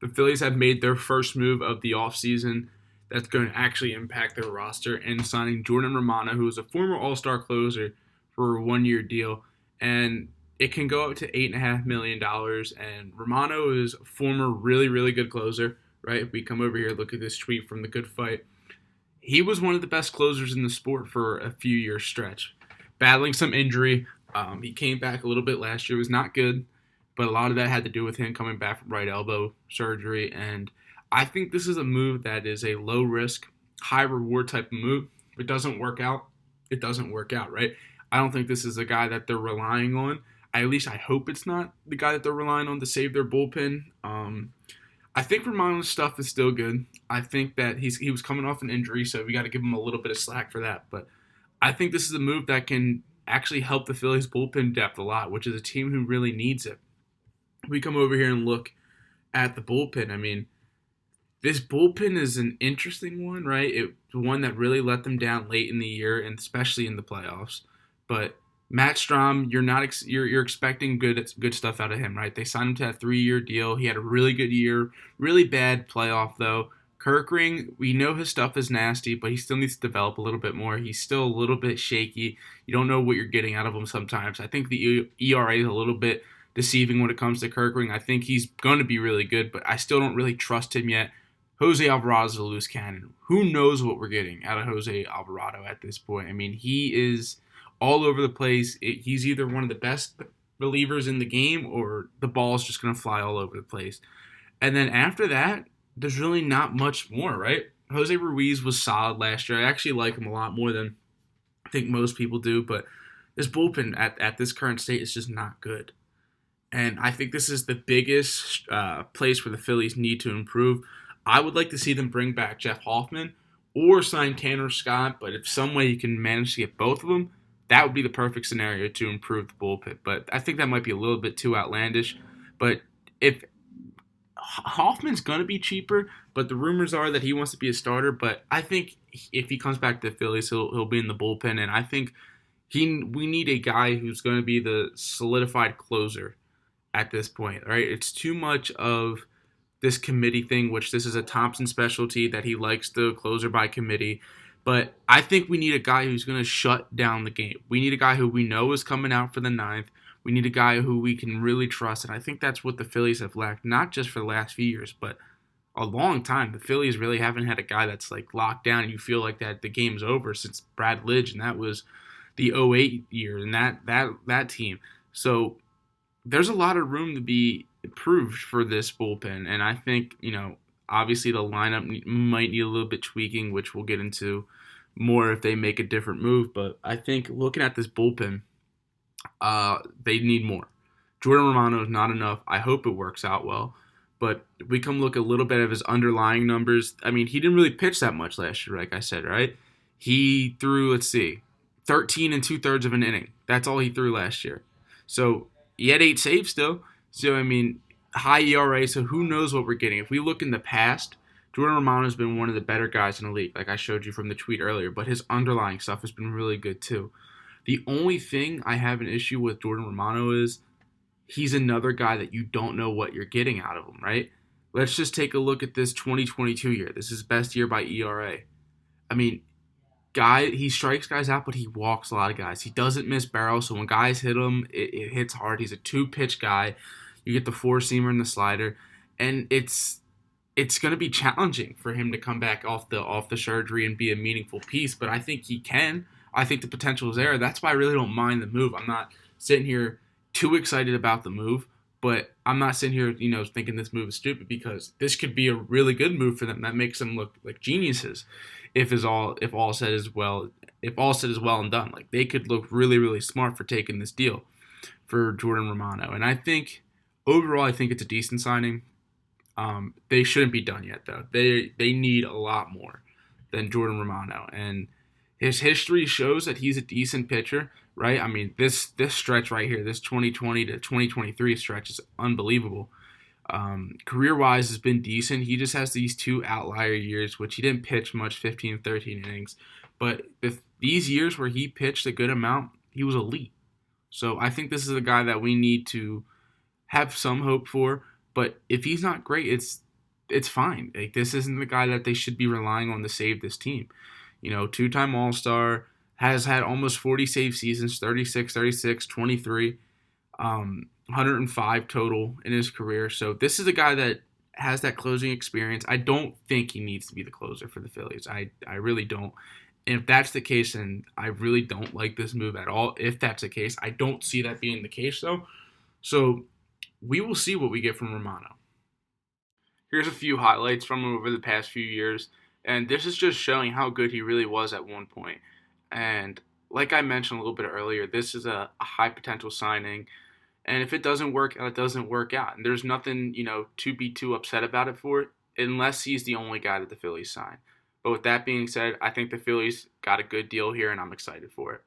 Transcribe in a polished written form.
the Phillies have made their first move of the offseason that's going to actually impact their roster and signing Jordan Romano, who is a former All-Star closer, for a one-year deal. And it can go up to $8.5 million. And Romano is a former really, really good closer, right? If we come over here, look at this tweet from The Good Fight. He was one of the best closers in the sport for a few years stretch, battling some injury. He came back a little bit last year. It was not good, but a lot of that had to do with him coming back from right elbow surgery. And I think this is a move that is a low risk, high reward type of move. If it doesn't work out, it doesn't work out, right? I don't think this is a guy that they're relying on. At least I hope it's not the guy that they're relying on to save their bullpen. I think Romano's stuff is still good. I think that he was coming off an injury, so we got to give him a little bit of slack for that. But I think this is a move that can actually help the Phillies bullpen depth a lot, which is a team who really needs it. We come over here and look at the bullpen. I mean, this bullpen is an interesting one, right? It's one that really let them down late in the year, and especially in the playoffs. But Matt Strom, you're expecting good stuff out of him, right? They signed him to a 3-year deal. He had a really good year, really bad playoff though. Kerkering, we know his stuff is nasty, but he still needs to develop a little bit more. He's still a little bit shaky. You don't know what you're getting out of him sometimes. I think the ERA is a little bit deceiving when it comes to Kerkering. I think he's going to be really good, but I still don't really trust him yet. Jose Alvarado is a loose cannon. Who knows what we're getting out of Jose Alvarado at this point? I mean, he is all over the place. He's either one of the best relievers in the game or the ball's just going to fly all over the place. And then after that, there's really not much more, right? Jose Ruiz was solid last year. I actually like him a lot more than I think most people do, but this bullpen at this current state is just not good. And I think this is the biggest place where the Phillies need to improve. I would like to see them bring back Jeff Hoffman or sign Tanner Scott, but if some way you can manage to get both of them, that would be the perfect scenario to improve the bullpen. But I think that might be a little bit too outlandish. But if Hoffman's going to be cheaper, but the rumors are that he wants to be a starter. But I think if he comes back to the Phillies, he'll be in the bullpen. And I think we need a guy who's going to be the solidified closer at this point, right? It's too much of this committee thing, which this is a Thompson specialty that he likes the closer by committee. But I think we need a guy who's going to shut down the game. We need a guy who we know is coming out for the ninth. We need a guy who we can really trust. And I think that's what the Phillies have lacked, not just for the last few years, but a long time. The Phillies really haven't had a guy that's like locked down and you feel like that the game's over since Brad Lidge, and that was the '08 year and that team. So there's a lot of room to be improved for this bullpen. And I think, obviously the lineup might need a little bit tweaking, which we'll get into more if they make a different move. But I think looking at this bullpen, they need more. Jordan Romano is not enough. I hope it works out well. But we come look a little bit of his underlying numbers. I mean, he didn't really pitch that much last year, like I said, right? He threw, 13 2/3 of an inning. That's all he threw last year. So he had 8 saves still. So, I mean, high ERA, so who knows what we're getting. If we look in the past, Jordan Romano has been one of the better guys in the league, like I showed you from the tweet earlier, but his underlying stuff has been really good too. The only thing I have an issue with Jordan Romano is he's another guy that you don't know what you're getting out of him, right? Let's just take a look at this 2022 year. This is his best year by ERA. I mean, he strikes guys out, but he walks a lot of guys. He doesn't miss barrels, so when guys hit him, it hits hard. He's a 2-pitch guy. You get the 4-seamer and the slider, and it's going to be challenging for him to come back off the surgery and be a meaningful piece, but I think he can. I think the potential is there. That's why I really don't mind the move. I'm not sitting here too excited about the move, but I'm not sitting here, thinking this move is stupid, because this could be a really good move for them that makes them look like geniuses. If all said is well and done, like they could look really, really smart for taking this deal for Jordan Romano. And I think overall, I think it's a decent signing. They shouldn't be done yet, though. They need a lot more than Jordan Romano, and his history shows that he's a decent pitcher, right? I mean, this stretch right here, this 2020 to 2023 stretch is unbelievable. Career-wise has been decent. He just has these 2 outlier years, which he didn't pitch much, 15, 13 innings. But these years where he pitched a good amount, he was elite. So I think this is a guy that we need to have some hope for. But if he's not great, it's fine. Like, this isn't the guy that they should be relying on to save this team. Two-time All-Star, has had almost 40 save seasons, 36, 36, 23, 105 total in his career. So this is a guy that has that closing experience. I don't think he needs to be the closer for the Phillies. I really don't. And if that's the case, then I really don't like this move at all. If that's the case, I don't see that being the case, though. So we will see what we get from Romano. Here's a few highlights from him over the past few years, and this is just showing how good he really was at one point. And like I mentioned a little bit earlier, this is a high potential signing. And if it doesn't work out, it doesn't work out. And there's nothing, to be too upset about it for it, unless he's the only guy that the Phillies sign. But with that being said, I think the Phillies got a good deal here, and I'm excited for it.